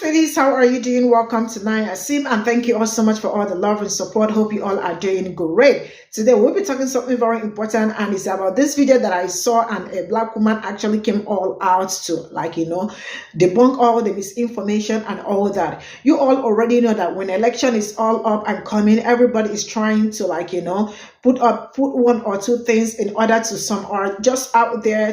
Sweeties, how are you doing? Welcome to Naya Sim, and thank you all so much for all the love and support. Hope you all are doing great. Today we'll be talking something very important, and it's about this video that I saw, and a black woman actually came all out to debunk all the misinformation and all that. You all already know that when election is all up and coming, everybody is trying to put one or two things in order to some are just out there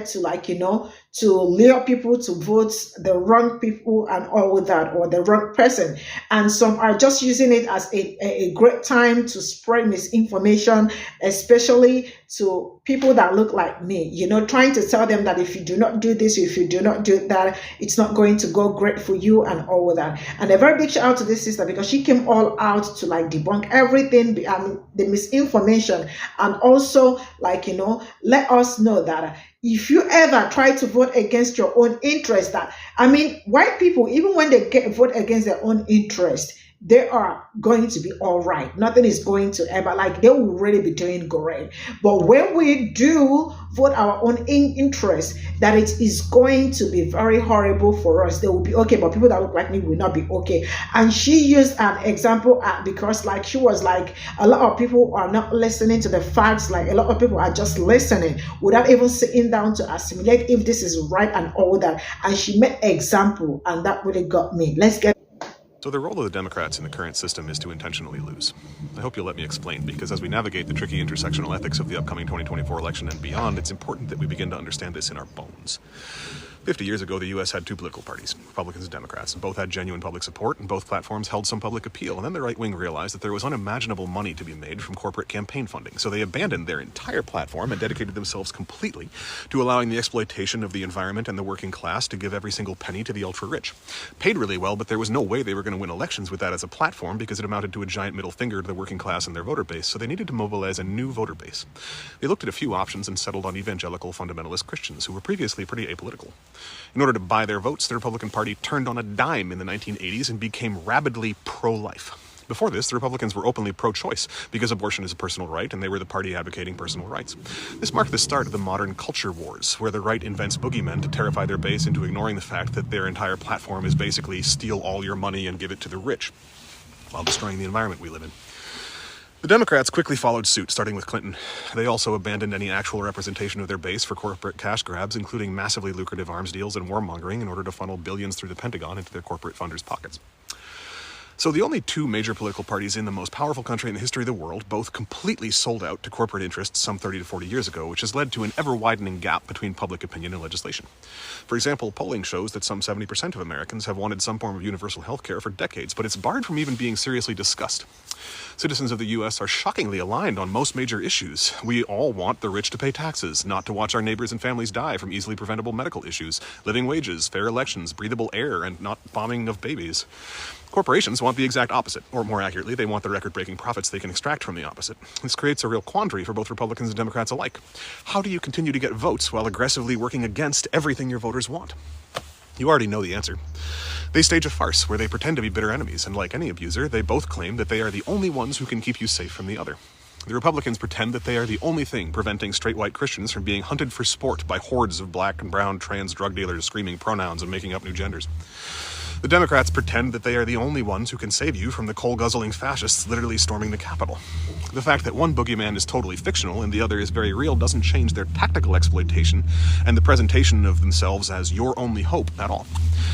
to lure people to vote the wrong people and all that, or the wrong person. And some are just using it as a great time to spread misinformation, especially to people that look like me, trying to tell them that if you do not do this, if you do not do that, it's not going to go great for you and all that. And a very big shout out to this sister, because she came all out to debunk everything, the misinformation, and also let us know that if you ever try to vote against your own interest, white people, even when they vote against their own interest, they are going to be all right. Nothing is going to ever, they will really be doing great. But when we do vote our own interest, that it is going to be very horrible for us. They will be okay, but people that look like me will not be okay. And she used an example because she was like, a lot of people are not listening to the facts. A lot of people are just listening without even sitting down to assimilate if this is right and all that. And she made example, and that really got me. Let's get. So the role of the Democrats in the current system is to intentionally lose. I hope you'll let me explain, because as we navigate the tricky intersectional ethics of the upcoming 2024 election and beyond, it's important that we begin to understand this in our bones. 50 years ago, the U.S. had two political parties, Republicans and Democrats, and both had genuine public support, and both platforms held some public appeal. And then the right wing realized that there was unimaginable money to be made from corporate campaign funding, so they abandoned their entire platform and dedicated themselves completely to allowing the exploitation of the environment and the working class to give every single penny to the ultra-rich. Paid really well, but there was no way they were going to win elections with that as a platform, because it amounted to a giant middle finger to the working class and their voter base, so they needed to mobilize a new voter base. They looked at a few options and settled on evangelical fundamentalist Christians, who were previously pretty apolitical. In order to buy their votes, the Republican Party turned on a dime in the 1980s and became rabidly pro-life. Before this, the Republicans were openly pro-choice, because abortion is a personal right, and they were the party advocating personal rights. This marked the start of the modern culture wars, where the right invents boogeymen to terrify their base into ignoring the fact that their entire platform is basically steal all your money and give it to the rich, while destroying the environment we live in. The Democrats quickly followed suit, starting with Clinton. They also abandoned any actual representation of their base for corporate cash grabs, including massively lucrative arms deals and warmongering, in order to funnel billions through the Pentagon into their corporate funders' pockets. So the only two major political parties in the most powerful country in the history of the world both completely sold out to corporate interests some 30 to 40 years ago, which has led to an ever-widening gap between public opinion and legislation. For example, polling shows that some 70% of Americans have wanted some form of universal health care for decades, but it's barred from even being seriously discussed. Citizens of the U.S. are shockingly aligned on most major issues. We all want the rich to pay taxes, not to watch our neighbors and families die from easily preventable medical issues, living wages, fair elections, breathable air, and not bombing of babies. Corporations want the exact opposite, or more accurately, they want the record-breaking profits they can extract from the opposite. This creates a real quandary for both Republicans and Democrats alike. How do you continue to get votes while aggressively working against everything your voters want? You already know the answer. They stage a farce where they pretend to be bitter enemies, and like any abuser, they both claim that they are the only ones who can keep you safe from the other. The Republicans pretend that they are the only thing preventing straight white Christians from being hunted for sport by hordes of black and brown trans drug dealers screaming pronouns and making up new genders. The Democrats pretend that they are the only ones who can save you from the coal-guzzling fascists literally storming the Capitol. The fact that one boogeyman is totally fictional and the other is very real doesn't change their tactical exploitation and the presentation of themselves as your only hope at all.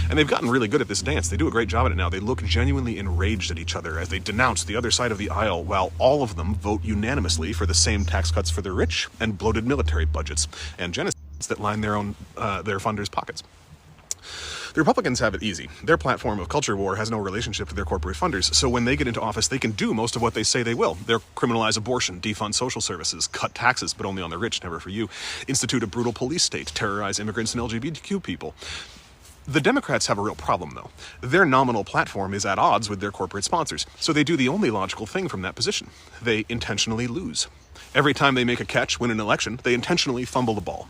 And they've gotten really good at this dance. They do a great job at it now. They look genuinely enraged at each other as they denounce the other side of the aisle, while all of them vote unanimously for the same tax cuts for the rich and bloated military budgets and genocides that line their funders' pockets. The Republicans have it easy. Their platform of culture war has no relationship to their corporate funders, so when they get into office, they can do most of what they say they will. They'll criminalize abortion, defund social services, cut taxes, but only on the rich, never for you, institute a brutal police state, terrorize immigrants and LGBTQ people. The Democrats have a real problem, though. Their nominal platform is at odds with their corporate sponsors, so they do the only logical thing from that position. They intentionally lose. Every time they make a catch, win an election, they intentionally fumble the ball.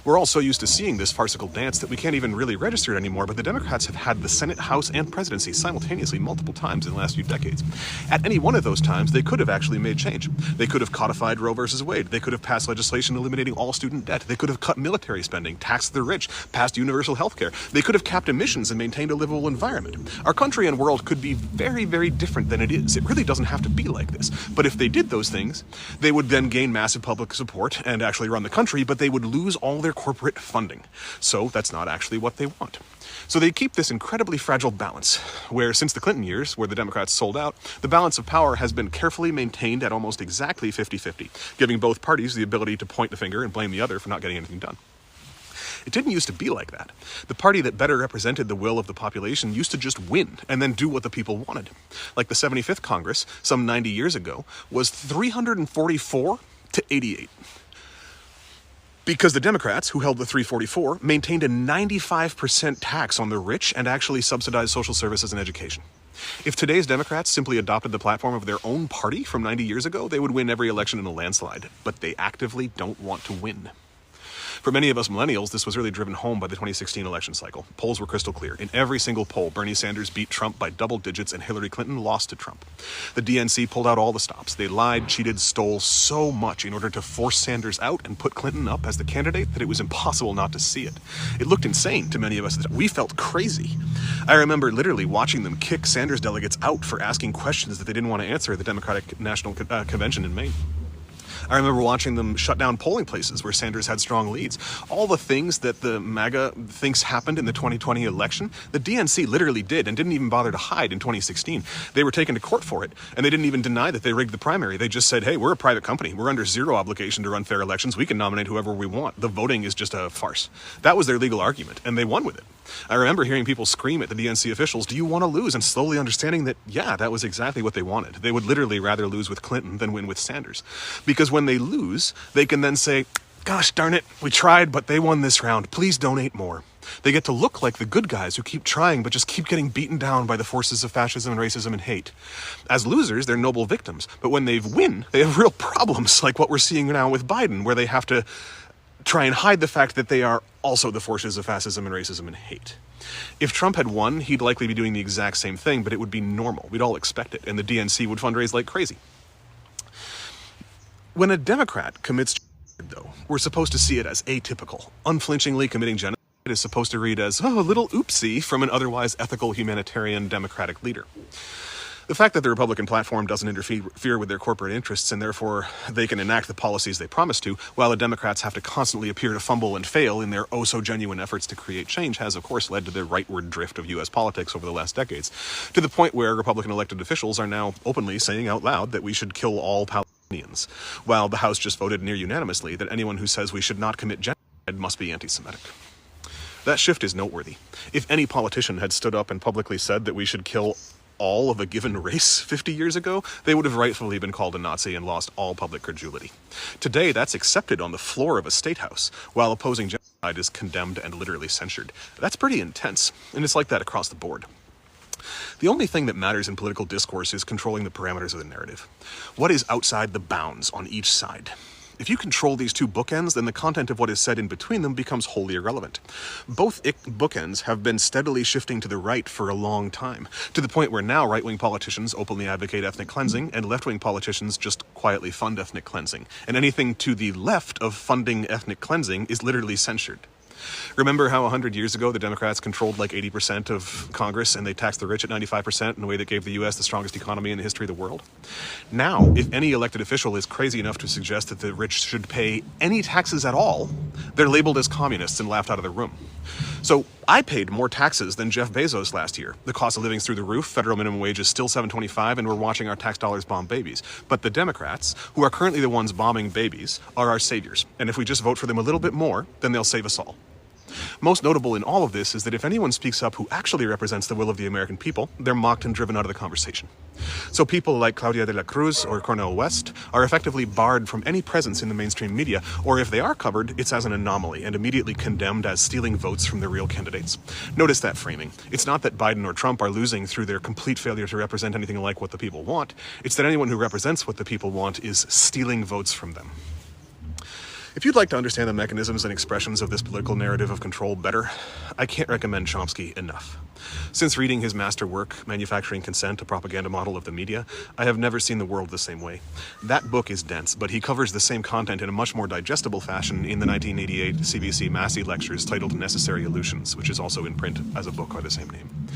We're all so used to seeing this farcical dance that we can't even really register it anymore, but the Democrats have had the Senate, House, and presidency simultaneously multiple times in the last few decades. At any one of those times, they could have actually made change. They could have codified Roe versus Wade. They could have passed legislation eliminating all student debt. They could have cut military spending, taxed the rich, passed universal health care. They could have capped emissions and maintained a livable environment. Our country and world could be very, very different than it is. It really doesn't have to be like this. But if they did those things, they would then gain massive public support and actually run the country, but they would lose all their corporate funding. So that's not actually what they want. So they keep this incredibly fragile balance, where since the Clinton years, where the Democrats sold out, the balance of power has been carefully maintained at almost exactly 50-50, giving both parties the ability to point the finger and blame the other for not getting anything done. It didn't used to be like that. The party that better represented the will of the population used to just win and then do what the people wanted. Like the 75th Congress, some 90 years ago, was 344 to 88. Because the Democrats, who held the 344, maintained a 95% tax on the rich and actually subsidized social services and education. If today's Democrats simply adopted the platform of their own party from 90 years ago, they would win every election in a landslide. But they actively don't want to win. For many of us millennials, this was really driven home by the 2016 election cycle. Polls were crystal clear. In every single poll, Bernie Sanders beat Trump by double digits and Hillary Clinton lost to Trump. The DNC pulled out all the stops. They lied, cheated, stole so much in order to force Sanders out and put Clinton up as the candidate that it was impossible not to see it. It looked insane to many of us. We felt crazy. I remember literally watching them kick Sanders delegates out for asking questions that they didn't want to answer at the Democratic National Convention in Maine. I remember watching them shut down polling places where Sanders had strong leads. All the things that the MAGA thinks happened in the 2020 election, the DNC literally did and didn't even bother to hide in 2016. They were taken to court for it, and they didn't even deny that they rigged the primary. They just said, hey, we're a private company. We're under zero obligation to run fair elections. We can nominate whoever we want. The voting is just a farce. That was their legal argument, and they won with it. I remember hearing people scream at the DNC officials, do you want to lose? And slowly understanding that, yeah, that was exactly what they wanted. They would literally rather lose with Clinton than win with Sanders. Because when they lose, they can then say, gosh darn it, we tried, but they won this round. Please donate more. They get to look like the good guys who keep trying but just keep getting beaten down by the forces of fascism and racism and hate. As losers, they're noble victims. But when they win, they have real problems like what we're seeing now with Biden, where they have to try and hide the fact that they are also the forces of fascism and racism and hate. If Trump had won, he'd likely be doing the exact same thing, but it would be normal. We'd all expect it, and the DNC would fundraise like crazy. When a Democrat commits genocide, though, we're supposed to see it as atypical. Unflinchingly committing genocide is supposed to read as, oh, a little oopsie from an otherwise ethical humanitarian Democratic leader. The fact that the Republican platform doesn't interfere with their corporate interests and therefore they can enact the policies they promise to, while the Democrats have to constantly appear to fumble and fail in their oh-so-genuine efforts to create change, has, of course, led to the rightward drift of U.S. politics over the last decades, to the point where Republican elected officials are now openly saying out loud that we should kill all Palestinians, while the House just voted near unanimously that anyone who says we should not commit genocide must be anti-Semitic. That shift is noteworthy. If any politician had stood up and publicly said that we should kill all of a given race 50 years ago, they would have rightfully been called a Nazi and lost all public credulity. Today, that's accepted on the floor of a state house, while opposing genocide is condemned and literally censured. That's pretty intense, and it's like that across the board. The only thing that matters in political discourse is controlling the parameters of the narrative. What is outside the bounds on each side? If you control these two bookends, then the content of what is said in between them becomes wholly irrelevant. Both bookends have been steadily shifting to the right for a long time, to the point where now right-wing politicians openly advocate ethnic cleansing, and left-wing politicians just quietly fund ethnic cleansing. And anything to the left of funding ethnic cleansing is literally censured. Remember how 100 years ago the Democrats controlled like 80% of Congress and they taxed the rich at 95% in a way that gave the U.S. the strongest economy in the history of the world? Now, if any elected official is crazy enough to suggest that the rich should pay any taxes at all, they're labeled as communists and laughed out of the room. So I paid more taxes than Jeff Bezos last year. The cost of living's through the roof, federal minimum wage is still $7.25, and we're watching our tax dollars bomb babies. But the Democrats, who are currently the ones bombing babies, are our saviors. And if we just vote for them a little bit more, then they'll save us all. Most notable in all of this is that if anyone speaks up who actually represents the will of the American people, they're mocked and driven out of the conversation. So people like Claudia de la Cruz or Cornel West are effectively barred from any presence in the mainstream media, or if they are covered, it's as an anomaly and immediately condemned as stealing votes from the real candidates. Notice that framing. It's not that Biden or Trump are losing through their complete failure to represent anything like what the people want. It's that anyone who represents what the people want is stealing votes from them. If you'd like to understand the mechanisms and expressions of this political narrative of control better, I can't recommend Chomsky enough. Since reading his masterwork, Manufacturing Consent, a Propaganda Model of the Media, I have never seen the world the same way. That book is dense, but he covers the same content in a much more digestible fashion in the 1988 CBC Massey Lectures titled Necessary Illusions, which is also in print as a book by the same name.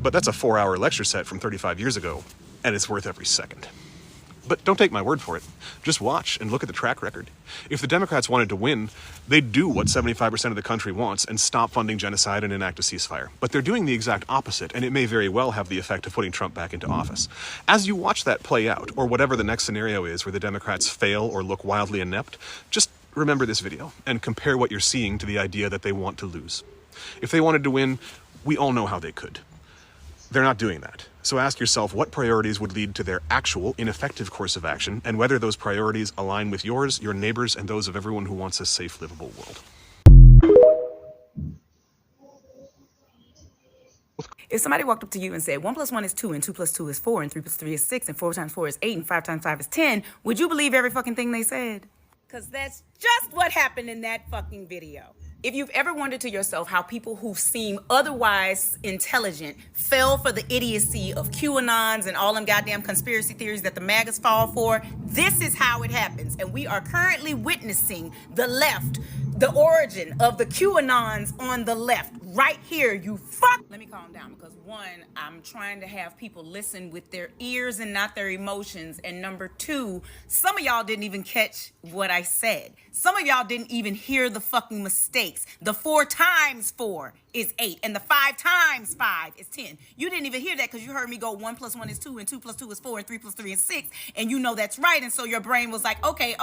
But that's a 4-hour lecture set from 35 years ago, and it's worth every second. But don't take my word for it. Just watch and look at the track record. If the Democrats wanted to win, they'd do what 75% of the country wants and stop funding genocide and enact a ceasefire. But they're doing the exact opposite, and it may very well have the effect of putting Trump back into office. As you watch that play out, or whatever the next scenario is where the Democrats fail or look wildly inept, just remember this video and compare what you're seeing to the idea that they want to lose. If they wanted to win, we all know how they could. They're not doing that. So ask yourself what priorities would lead to their actual ineffective course of action, and whether those priorities align with yours, your neighbors, and those of everyone who wants a safe, livable world. If somebody walked up to you and said 1 + 1 is 2 and 2 + 2 is 4 and 3 + 3 is 6 and 4 × 4 is 8 and 5 × 5 is 10, would you believe every fucking thing they said? Because that's just what happened in that fucking video. If you've ever wondered to yourself how people who seem otherwise intelligent fell for the idiocy of QAnons and all them goddamn conspiracy theories that the MAGAs fall for, this is how it happens. And we are currently witnessing the left, the origin of the QAnons on the left. Right here, you fuck. Let me calm down because one, I'm trying to have people listen with their ears and not their emotions. And number two, some of y'all didn't even catch what I said. Some of y'all didn't even hear the fucking mistakes. The 4 × 4 is 8 and the 5 × 5 is 10. You didn't even hear that because you heard me go 1 + 1 is 2 and 2 + 2 is 4 and 3 + 3 is 6. And you know that's right. And so your brain was like, okay.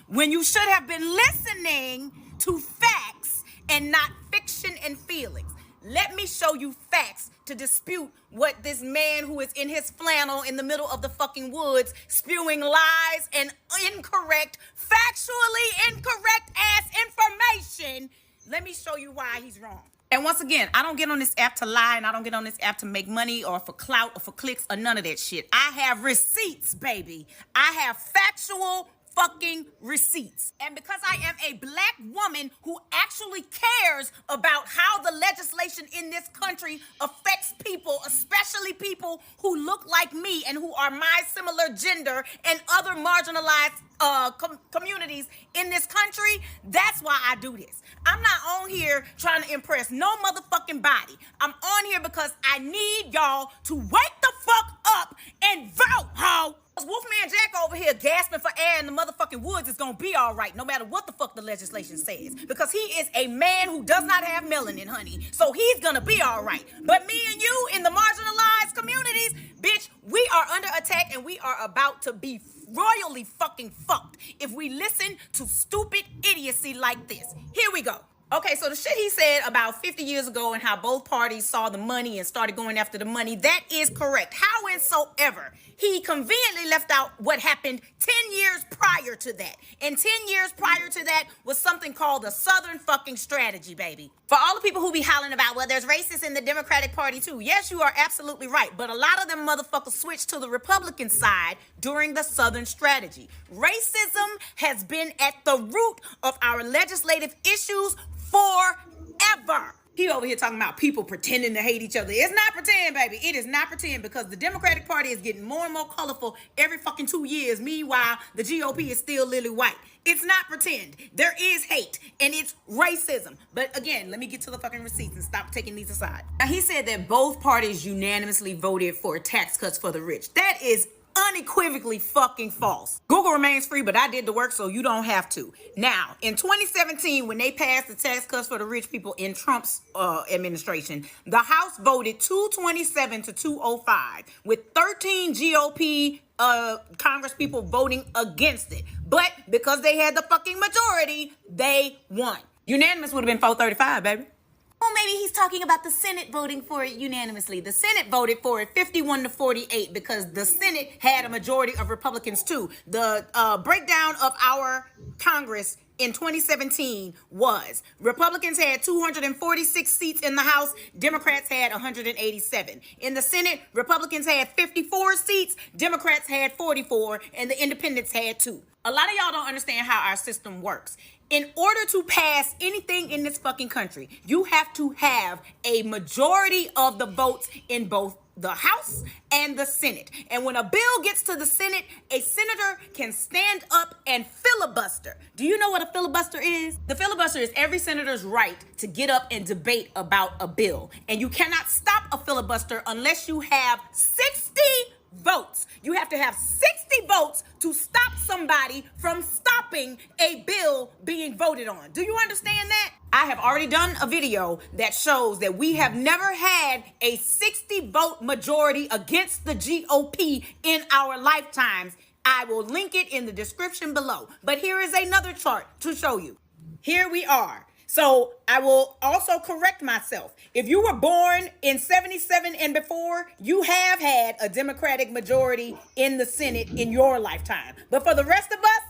When you should have been listening to facts and not fiction and feelings. Let me show you facts to dispute what this man who is in his flannel in the middle of the fucking woods spewing lies and factually incorrect ass information. Let me show you why he's wrong. And once again, I don't get on this app to lie, and I don't get on this app to make money or for clout or for clicks or none of that shit. I have receipts, baby. I have factual fucking receipts. And because I am a black woman who actually cares about how the legislation in this country affects people, especially people who look like me and who are my similar gender and other marginalized communities in this country, that's why I do this. I'm not on here trying to impress no motherfucking body. I'm on here because I need y'all to wake the fuck up and vote, ho! Wolfman Jack over here gasping for air in the motherfucking woods is gonna be all right, no matter what the fuck the legislation says. Because he is a man who does not have melanin, honey. So he's gonna be all right. But me and you in the marginalized communities, bitch, we are under attack and we are about to be royally fucking fucked if we listen to stupid idiocy like this. Here we go. Okay, so the shit he said about 50 years ago and how both parties saw the money and started going after the money, that is correct. Howsoever, he conveniently left out what happened 10 years prior to that. And 10 years prior to that was something called the Southern fucking strategy, baby. For all the people who be hollering about, well, there's racists in the Democratic Party too. Yes, you are absolutely right. But a lot of them motherfuckers switched to the Republican side during the Southern strategy. Racism has been at the root of our legislative issues forever. He over here talking about people pretending to hate each other. It's not pretend, baby. It is not pretend because the Democratic Party is getting more and more colorful every fucking 2 years. Meanwhile, the GOP is still lily white. It's not pretend. There is hate and it's racism. But again, let me get to the fucking receipts and stop taking these aside. Now, he said that both parties unanimously voted for tax cuts for the rich. That is unequivocally fucking false. Google remains free, but I did the work, so you don't have to. Now, in 2017, when they passed the tax cuts for the rich people in Trump's administration, the House voted 227 to 205, with 13 GOP Congress people voting against it. But because they had the fucking majority, they won. Unanimous would have been 435, baby. Well, maybe he's talking about the Senate voting for it unanimously. The Senate voted for it 51-48 because the Senate had a majority of Republicans too. The breakdown of our Congress in 2017 was Republicans had 246 seats in the House, Democrats had 187. In the Senate, Republicans had 54 seats, Democrats had 44, and the independents had 2. A lot of y'all don't understand how our system works. In order to pass anything in this fucking country, you have to have a majority of the votes in both the House and the Senate. And when a bill gets to the Senate, a senator can stand up and filibuster. Do you know what a filibuster is? The filibuster is every senator's right to get up and debate about a bill. And you cannot stop a filibuster unless you have 60 votes. You have to have 60 votes to stop somebody from stopping a bill being voted on. Do you understand that? I have already done a video that shows that we have never had a 60 vote majority against the GOP in our lifetimes. I will link it in the description below. But here is another chart to show you. Here we are. So I will also correct myself. If you were born in 77 and before, you have had a Democratic majority in the Senate in your lifetime. But for the rest of us,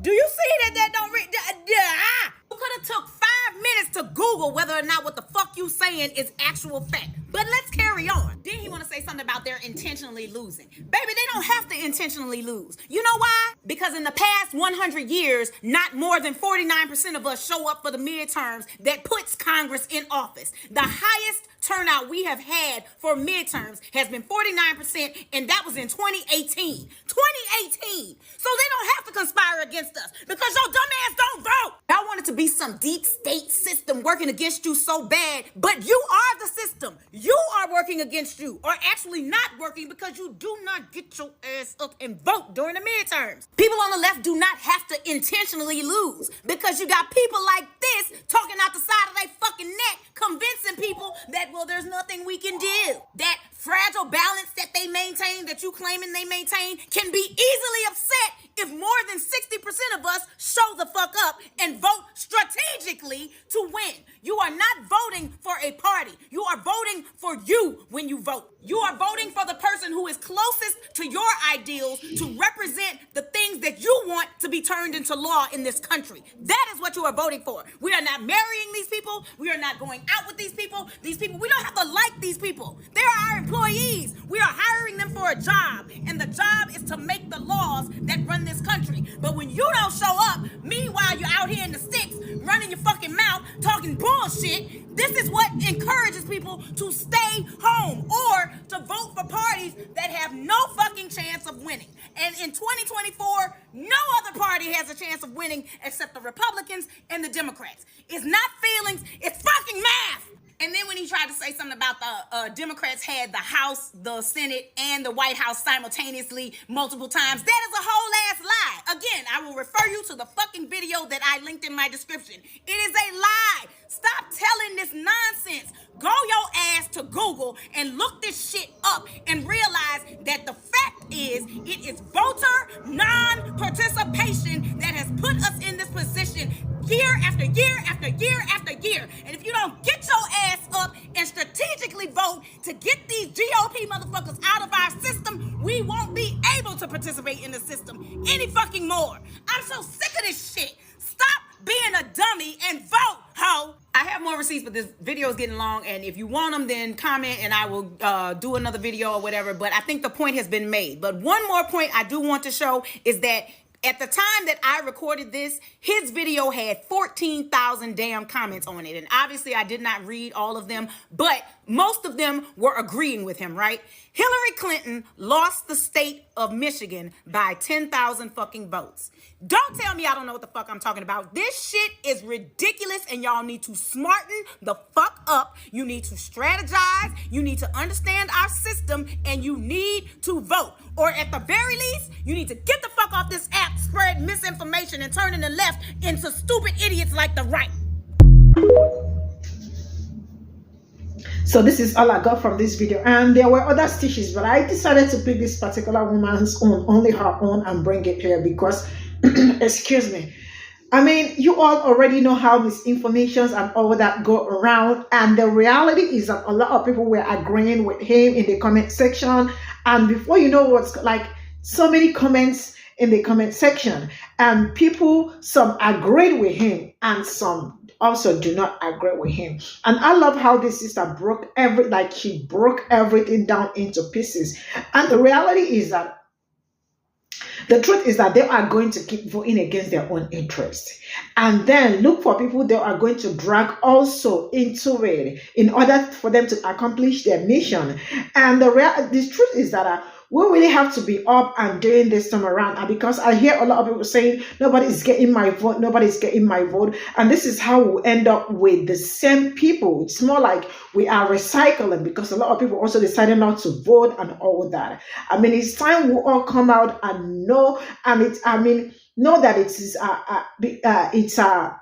do you see that don't read? You could have took 5 minutes to Google whether or not what the fuck you saying is actual fact. But let's carry on. Then he want to say something about they're intentionally losing. Baby, they don't have to intentionally lose. You know why? Because in the past 100 years, not more than 49% of us show up for the midterms that puts Congress in office. The highest turnout we have had for midterms has been 49%, and that was in 2018. 2018. So they don't have to conspire against us because your dumb ass don't vote. Y'all want it to be some deep state system working against you so bad, but you are the system. You are working against you, or actually not working because you do not get your ass up and vote during the midterms. People on the left do not have to intentionally lose because you got people like this talking out the side of their fucking neck, convincing people that, well, there's nothing we can do. That fragile balance that they maintain, that you claiming they maintain, can be easily upset if more than 60% of us show the fuck up and vote strategically to win. You are not voting for a party. You are voting for you when you vote. You are voting for the person who is closest to your ideals to represent the things that you want to be turned into law in this country. That is what you are voting for. We are not marrying these people. We are not going out with these people. These people, we don't have to like these people. They are our employees. We are hiring them for a job, and the job is to make the laws that run this country. But when you don't show up, meanwhile you're out here in the sticks, running your fucking mouth, talking bullshit, this is what encourages people to stay home or to vote for parties that have no fucking chance of winning. And in 2024, no other party has a chance of winning except the Republicans and the Democrats. It's not feelings, it's fucking math. And then when he tried to say something about the Democrats had the House, the Senate, and the White House simultaneously multiple times, that is a whole ass lie. Again, I will refer you to the fucking video that I linked in my description. It is a lie. Stop telling this nonsense. Go your ass to Google and look this shit up and realize that the fact is it is voter non-participation that has put us in this position year after year after year after year. And if you don't get your ass up and strategically vote to get these GOP motherfuckers out of our system, we won't be able to participate in the system any fucking more. I'm so sick of this shit. Stop being a dummy and vote, ho. I have more receipts, but this video is getting long, and if you want them, then comment and I will do another video or whatever. But I think the point has been made. But one more point I do want to show is that at the time that I recorded this, his video had 14,000 damn comments on it. And obviously I did not read all of them, but most of them were agreeing with him, right? Hillary Clinton lost the state of Michigan by 10,000 fucking votes. Don't tell me I don't know what the fuck I'm talking about. This shit is ridiculous, and y'all need to smarten the fuck up. You need to strategize. You need to understand our system, and you need to vote. Or at the very least, you need to get the fuck off this app, spread misinformation, and turning the left into stupid idiots like the right. So this is all I got from this video, and there were other stitches, but I decided to pick this particular woman's own, only her own, and bring it here because excuse me, I mean, you all already know how misinformations and all that go around. And the reality is that a lot of people were agreeing with him in the comment section. And before you know what's like, so many comments in the comment section. And people, some agreed with him and some also do not agree with him. And I love how this sister she broke everything down into pieces. And the reality is that the truth is that they are going to keep voting against their own interest. And then look for people they are going to drag also into it in order for them to accomplish their mission. And the truth is that we really have to be up and doing this time around. And because I hear a lot of people saying, nobody's getting my vote, nobody's getting my vote. And this is how we end up with the same people. It's more like we are recycling because a lot of people also decided not to vote and all that. I mean, it's time we all come out and know. Know that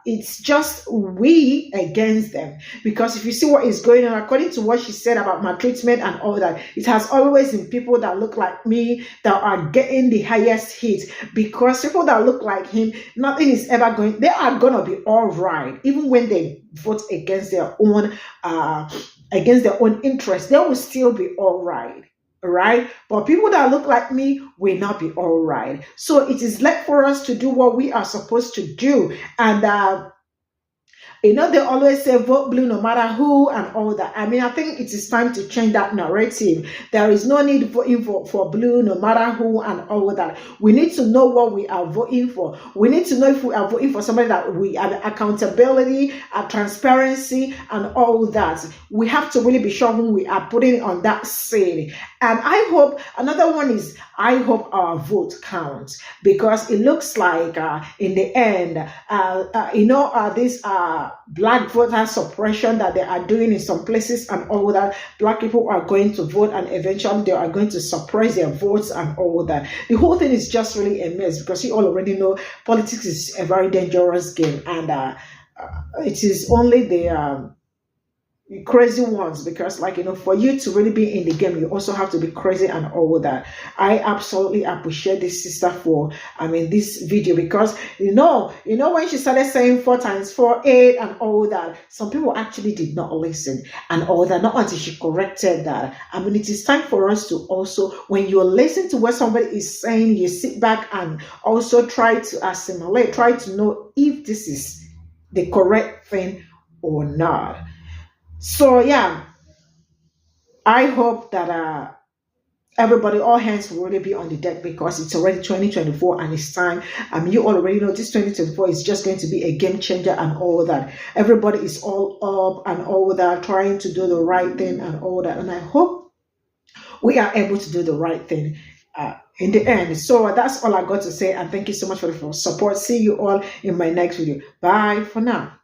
it's just we against them. Because if you see what is going on, according to what she said about maltreatment and all that, it has always been people that look like me that are getting the highest hit. Because people that look like him, nothing is ever going. They are gonna be all right, even when they vote against their own interest. They will still be all right. Right? But people that look like me will not be all right. So it is left for us to do what we are supposed to do. And they always say vote blue no matter who and all that. I mean, I think it is time to change that narrative. There is no need voting for blue no matter who and all that. We need to know what we are voting for. We need to know if we are voting for somebody that we have accountability, transparency, and all that. We have to really be sure who we are putting on that seat. And I hope, another one is, I hope our vote counts, because it looks like in the end, this black voter suppression that they are doing in some places and all that, black people are going to vote and eventually they are going to suppress their votes and all that. The whole thing is just really a mess, because you all already know politics is a very dangerous game, and it is only the crazy ones, because for you to really be in the game, you also have to be crazy and all that. I absolutely appreciate this sister for this video, because when she started saying 4 times 4 8 and all that, some people actually did not listen and all that, not until she corrected that. It is time for us to also, when you listen to what somebody is saying, you sit back and also try to assimilate, try to know if this is the correct thing or not. So yeah, I hope that everybody, all hands will really be on the deck, because it's already 2024 and it's time. You already know this 2024 is just going to be a game changer and all that. Everybody is all up and all that, trying to do the right thing and all that. And I hope we are able to do the right thing in the end. So that's all I got to say. And thank you so much for the support. See you all in my next video. Bye for now.